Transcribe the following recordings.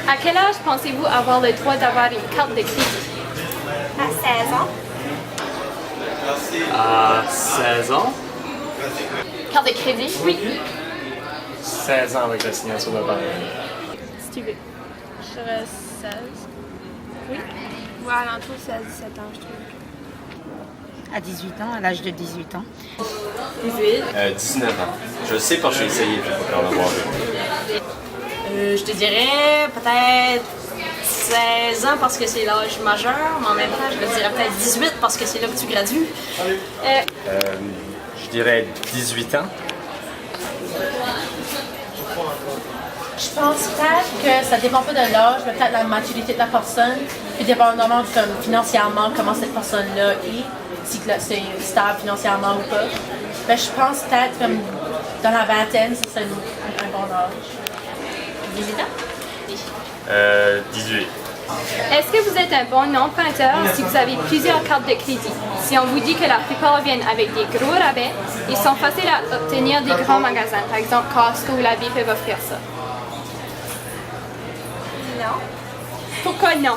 À quel âge pensez-vous avoir le droit d'avoir une carte de crédit? À 16 ans. À 16 ans? Carte de crédit? Oui. 16 ans avec la signature de parents. Si tu veux. Je dirais 16. Oui. Ouais, à l'entour 16-17 ans, je trouve. À 18 ans, à l'âge de 18 ans. 18. 19 ans. Je le sais parce que j'ai essayé, je vais pas en avoir vu. Je te dirais peut-être 16 ans parce que c'est l'âge majeur, mais en même temps, je te dirais peut-être 18 parce que c'est là que tu gradues. Je dirais 18 ans. Je pense peut-être que ça dépend pas de l'âge, mais peut-être la maturité de la personne, puis dépendamment comme financièrement comment cette personne-là est, si c'est stable financièrement ou pas. Mais je pense peut-être comme dans la vingtaine, ça c'est un bon âge. 18 ans? 18. Est-ce que vous êtes un bon emprunteur si vous avez plusieurs cartes de crédit? Si on vous dit que la plupart viennent avec des gros rabais, ils sont faciles à obtenir des grands magasins. Par exemple, Costco ou la Vie peuvent offrir ça. Non. Pourquoi non?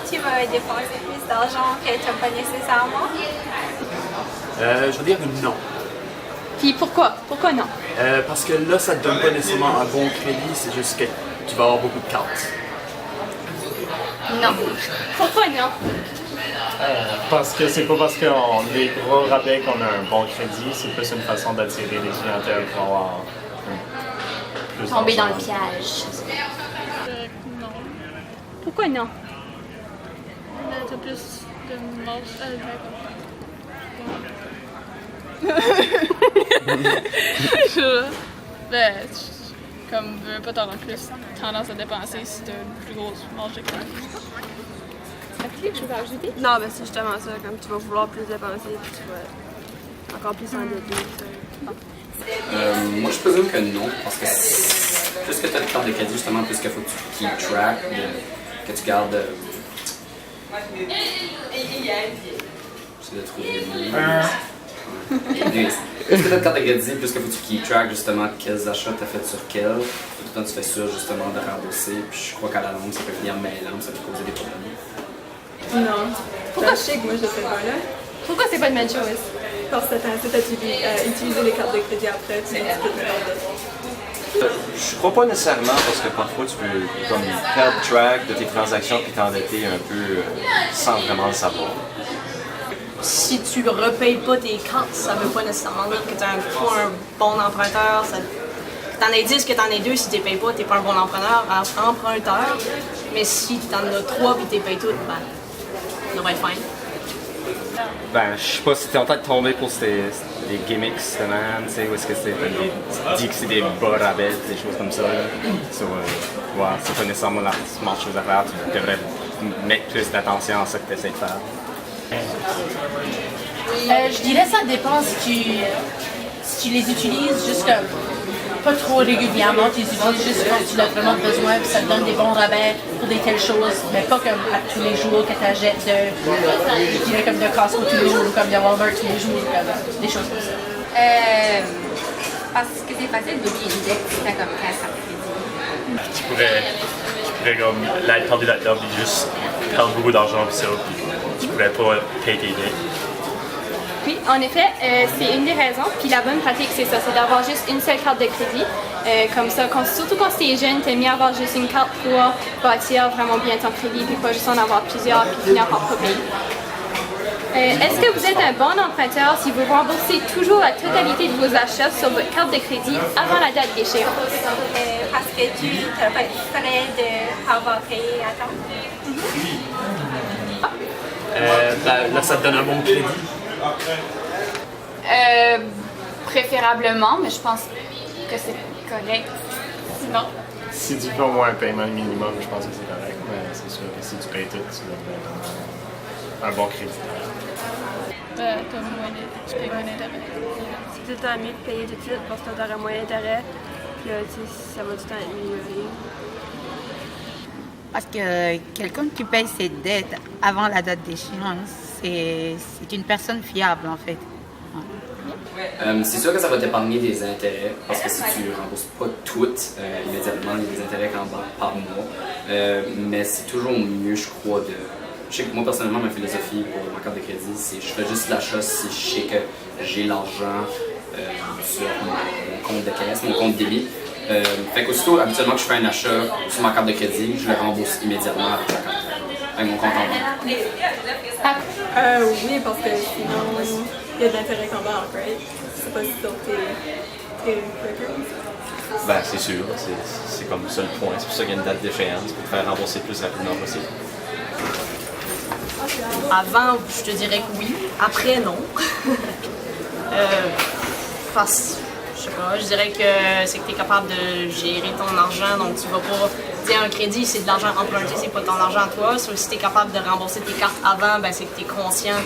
Tu vas dépenser plus d'argent que tu n'as pas nécessairement. Je veux dire non. Puis pourquoi? Pourquoi non? Parce que là, ça te donne pas nécessairement un bon crédit, c'est juste que tu vas avoir beaucoup de cartes. Non. Pourquoi non? Parce que c'est pas parce qu'on a des gros rabais qu'on a un bon crédit, c'est plus une façon d'attirer les clientèles pour avoir plus Tomber dans le d'argent. piège. Non. Pourquoi non? Mais t'as plus de marge. Ben, comme veux pas t'avoir plus tendance à dépenser si t'as une plus grosse marge de crédit. As-tu quelque chose à ajouter? Non, ben c'est justement ça, comme tu vas vouloir plus dépenser, puis tu vas encore plus endetter. Moi, je présume que non, parce que plus que tu as de carte de crédit, justement, plus qu'il faut que tu keep track, que tu gardes. J'essaie de trouver le mot. Anyways, plus que tu as de carte de crédit, plus qu'il faut que tu keep track, justement, quels achats tu as fait sur quels. Tout le temps, tu fais sûr, justement, de rembourser. Puis je crois qu'à la longue, ça peut finir mêlant, ça peut causer des problèmes. Non. Pourquoi je sais que moi je le fais pas là? Pourquoi c'est pas une bonne chose? Parce que tu as utilisé les cartes de crédit après, tu peux te faire Je crois pas nécessairement parce que parfois tu peux comme perdre track de tes transactions puis t'endetter un peu sans vraiment le savoir. Si tu repayes pas tes cartes, ça veut pas nécessairement dire que t'es pas un bon emprunteur. Que t'en aies 10, que t'en aies 2, si t'es payes pas, t'es pas un bon emprunteur. Mais si t'en as 3 puis t'es payes toutes, ben, ça devrait être fine. Ben, je sais pas si t'es en train de tomber pour des gimmicks justement, tu sais, où est-ce que tu dis que c'est des bas rabais, des choses comme ça. Là. Ouais, c'est pas nécessairement la smart chose à faire, tu devrais mettre plus d'attention à ça que tu essaies de faire. Je dirais ça dépend si tu les utilises juste comme pas trop régulièrement, tu les utilises juste quand tu as vraiment besoin, puis ça te donne des bons rabais pour des telles choses, mais pas comme à tous les jours que tu achètes je dirais comme de Costco tous les jours, ou comme de Walmart tous les jours, comme des choses comme ça. Parce que c'est facile d'oublier une dette si t'as comme 15 cartes de crédit. Tu pourrais comme là, perdre là-dedans et juste perdre beaucoup d'argent puis ça, puis tu pourrais pas payer tes dettes. Oui, en effet, c'est une des raisons. Puis la bonne pratique, c'est ça, c'est d'avoir juste une seule carte de crédit. Comme ça, surtout quand tu es jeune, t'aimes mieux avoir juste une carte pour bâtir vraiment bien ton crédit, puis pas juste en avoir plusieurs, puis finir par pas payer. Est-ce que vous êtes un bon emprunteur si vous remboursez toujours la totalité de vos achats sur votre carte de crédit avant la date d'échéance? Parce que tu n'as pas de frais d'avoir payé à temps. Là, ça te donne un bon crédit. Préférablement, mais je pense que c'est correct. Sinon. Si tu fais au moins un paiement minimum, je pense que c'est correct, mais c'est sûr que si tu payes tout, tu vas avoir un bon crédit. Tu payes moins d'intérêt. C'est tout le temps mieux de payer tout de suite parce que tu auras moins d'intérêt. Puis là, tu sais, ça va tout le temps être mieux. Parce que quelqu'un qui paye ses dettes avant la date d'échéance, c'est une personne fiable en fait. C'est sûr que ça va t'épargner des intérêts, parce que si tu ne rembourses pas toutes immédiatement, il y a des intérêts par mois. Mais c'est toujours mieux, je crois, de... Je sais que moi, personnellement, ma philosophie pour ma carte de crédit, c'est que je fais juste l'achat si je sais que j'ai l'argent sur mon compte de caisse, mon compte débit. Fait qu'aussitôt, habituellement, que je fais un achat sur ma carte de crédit, je le rembourse immédiatement avec mon compte en banque. Oui, parce que sinon, il y a de l'intérêt qu'en banque, right? C'est pas sur tes records. Ben, c'est sûr, c'est comme ça le point. C'est pour ça qu'il y a une date d'échéance pour te faire rembourser le plus rapidement possible. Avant, je te dirais que oui. Après, non. Parce je sais pas, je dirais que c'est que tu es capable de gérer ton argent, donc tu vas pas dire un crédit, c'est de l'argent emprunté, c'est pas ton argent à toi. Sauf si tu es capable de rembourser tes cartes avant, ben, c'est que tu es conscient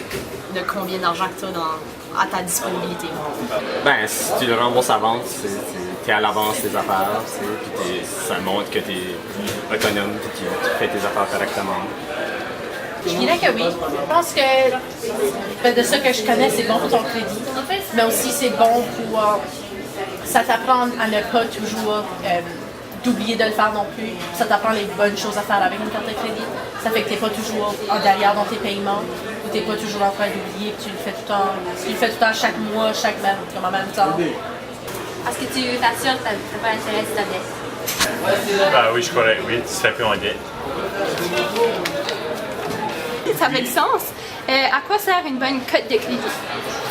de combien d'argent que tu as à ta disponibilité. Ben, si tu le rembourses avant, tu es à l'avance tes affaires, puis ça montre que tu es autonome et que tu fais tes affaires correctement. Je dirais que oui. Je pense que de ça que je connais, c'est bon pour ton crédit. Mais aussi, c'est bon pour... ça t'apprend à ne pas toujours d'oublier de le faire non plus. Ça t'apprend les bonnes choses à faire avec une carte de crédit. Ça fait que tu n'es pas toujours en derrière dans tes paiements ou tu n'es pas toujours en train d'oublier. Tu le fais tout le temps, chaque mois, chaque même, comme en même temps. Est-ce que tu t'assures que tu n'as pas intérêt si tu as dette? Ben oui, je crois que oui, tu te fais plus en dette. Ça fait du sens. À quoi sert une bonne cote de crédit?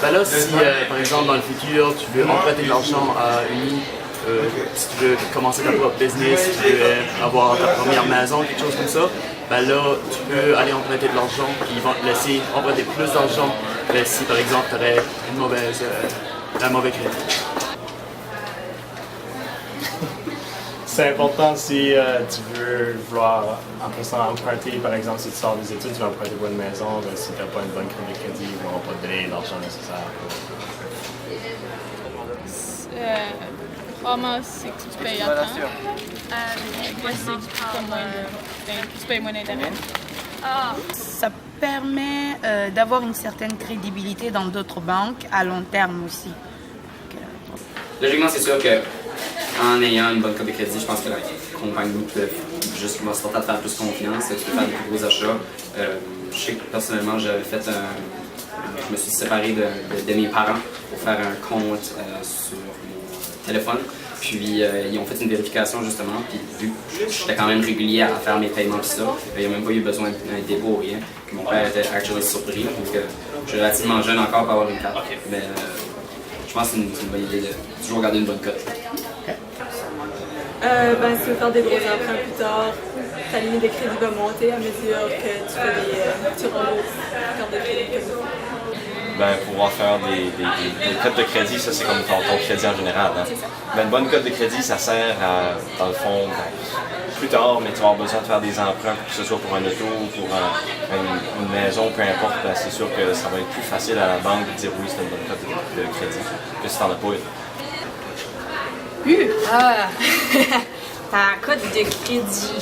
Ben là, si par exemple dans le futur, tu veux emprunter de l'argent à Uni, si tu veux commencer ta propre business, si tu veux avoir ta première maison, quelque chose comme ça, ben là, tu peux aller emprunter de l'argent, puis ils vont te laisser emprunter plus d'argent si par exemple tu aurais un mauvais crédit. C'est important si tu veux vouloir après ça emprunter, par exemple, si tu sors des études, tu vas emprunter pour une maison, ben, si tu n'as pas une bonne carte de crédit, ils ne vont pas te donner l'argent nécessaire. Probablement, c'est que tu payes à temps. Tu payes moins d'intérêt. Ça permet d'avoir une certaine crédibilité dans d'autres banques à long terme aussi. Logiquement, c'est sûr que en ayant une bonne carte de crédit, je pense que la compagnie peut juste se porter à te faire plus confiance, tu peux faire des plus gros achats. Je sais que personnellement, je me suis séparé de mes parents pour faire un compte sur mon téléphone. Puis ils ont fait une vérification justement, puis vu que j'étais quand même régulier à faire mes paiements et ça, il n'y a même pas eu besoin d'un dépôt ou rien. Puis mon père était actually surpris, donc je suis relativement jeune encore pour avoir une carte. Mais je pense que c'est une bonne idée de toujours garder une bonne cote. Si tu veux faire des gros emprunts plus tard, ta ligne de crédit va monter à mesure que tu rembourses la carte de crédit que vous faites. Pouvoir faire des cotes de crédit, ça c'est comme ton crédit en général. Hein? Une bonne cote de crédit, ça sert à, dans le fond, plus tard, mais tu vas avoir besoin de faire des emprunts, que ce soit pour un auto ou pour une maison, peu importe. C'est sûr que ça va être plus facile à la banque de dire oui, c'est une bonne cote de crédit que si tu n'en as pas une. Ta cote de crédit.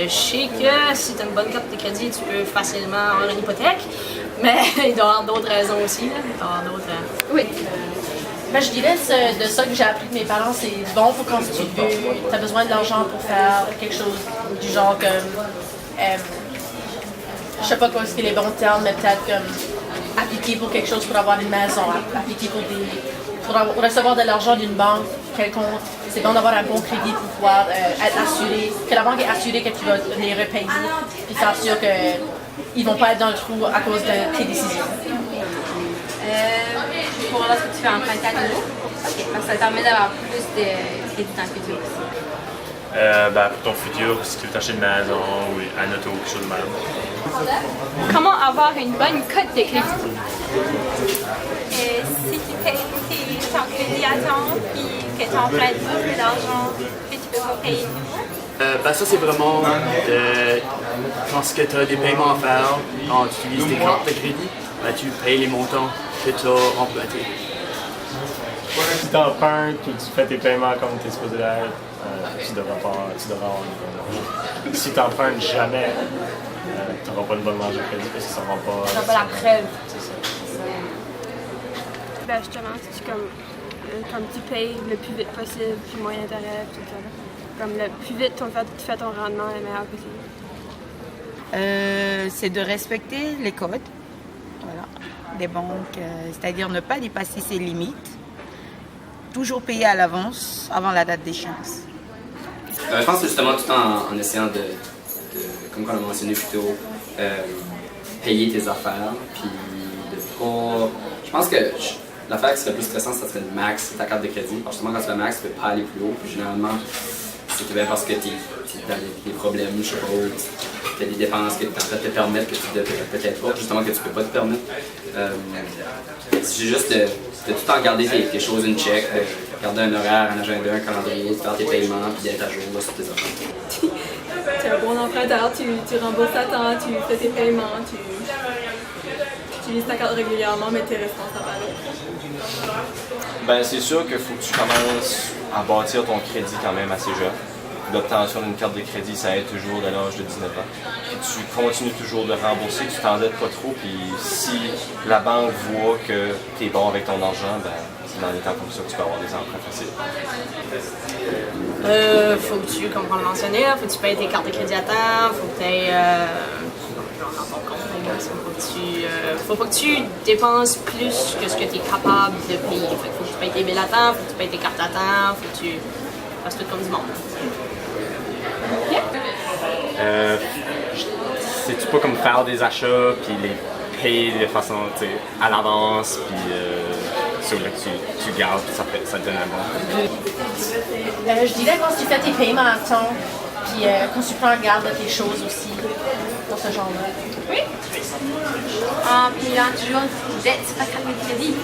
Je sais que si tu as une bonne cote de crédit, tu peux facilement avoir une hypothèque, mais il doit y avoir d'autres raisons aussi. Là. Il doit y avoir d'autres. Oui. Ben, je dirais de ça que j'ai appris de mes parents, c'est bon pour quand tu as besoin de l'argent pour faire quelque chose du genre comme. Je sais pas quoi c'est les bons termes, mais peut-être comme appliquer pour quelque chose pour avoir une maison, appliquer pour recevoir de l'argent d'une banque quelconque. C'est bon d'avoir un bon crédit pour pouvoir être assuré, que la banque est assurée que tu vas les repayer, puis faire sûr qu'ils ne vont pas être dans le trou à cause de tes décisions. Pour lorsque tu fais emprunter à nouveau? OK, parce que ça te permet d'avoir plus de crédit dans le futur aussi. Pour ton futur, si tu veux t'acheter une maison ou un auto, quelque chose de même. Comment avoir une bonne cote de crédit? Si tu payes ton crédit à temps, puis que tu empruntes beaucoup d'argent, que tu peux pas payer. Ça c'est vraiment quand tu as des paiements à faire, quand tu utilises tes cartes de crédit, tu payes les montants que tu as empruntés. Si tu empruntes ou tu fais tes paiements comme tu es supposé l'être, tu devras avoir une bonne marge. Si tu n'empruntes jamais, tu n'auras pas une bonne marge de crédit parce que ça ne rend pas. Ça n'a pas la preuve. C'est ça. Ben justement, c'est comme tu payes le plus vite possible, puis moins d'intérêt, tout ça. Là. Comme le plus vite tu fais ton rendement, le meilleur possible. C'est de respecter les codes des banques, c'est-à-dire ne pas dépasser ses limites, toujours payer à l'avance avant la date d'échéance. Je pense que justement tout en essayant de comme on l'a mentionné plus tôt, payer tes affaires, puis de pas... Je pense que l'affaire qui serait plus stressante, ça serait le max, ta carte de crédit. Alors justement, quand tu fais le max, tu peux pas aller plus haut, puis généralement, c'est bien parce que tu es dans des problèmes, je sais pas, tu as des dépenses que tu en train de te permettre que tu devrais peut-être pas, justement que tu peux pas te permettre. C'est juste de tout le temps garder tes choses in check, de garder un horaire, un agenda, un calendrier, de faire tes paiements, puis d'être à jour là, sur tes affaires. Tu es un bon emprunteur, tu rembourses à temps, tu fais tes paiements, tu utilises ta carte régulièrement, mais tu es responsable à l'autre. Ben, c'est sûr qu'il faut que tu commences à bâtir ton crédit quand même assez jeune. L'obtention d'une carte de crédit, ça aide toujours dès l'âge de 19 ans. Puis tu continues toujours de rembourser, tu t'endettes pas trop, puis si la banque voit que tu es bon avec ton argent, ben, c'est dans des temps comme ça que tu peux avoir des emprunts faciles. Faut que tu, comme on l'a mentionné, faut que tu payes tes cartes de crédit à temps, faut que tu aies... faut pas que tu dépenses plus que ce que tu es capable de payer. Fait que faut que tu payes tes billes à temps, faut que tu payes tes cartes à temps, faut que tu fasses tout comme du monde. C'est-tu pas comme faire des achats puis les payer de façon à l'avance puis sur là tu gardes puis ça te donne un bon. Je dirais quand tu fais tes paiements à temps puis quand tu prends garde de tes choses aussi dans ce genre-là. Oui. En payant toujours dette sur ta carte de crédit.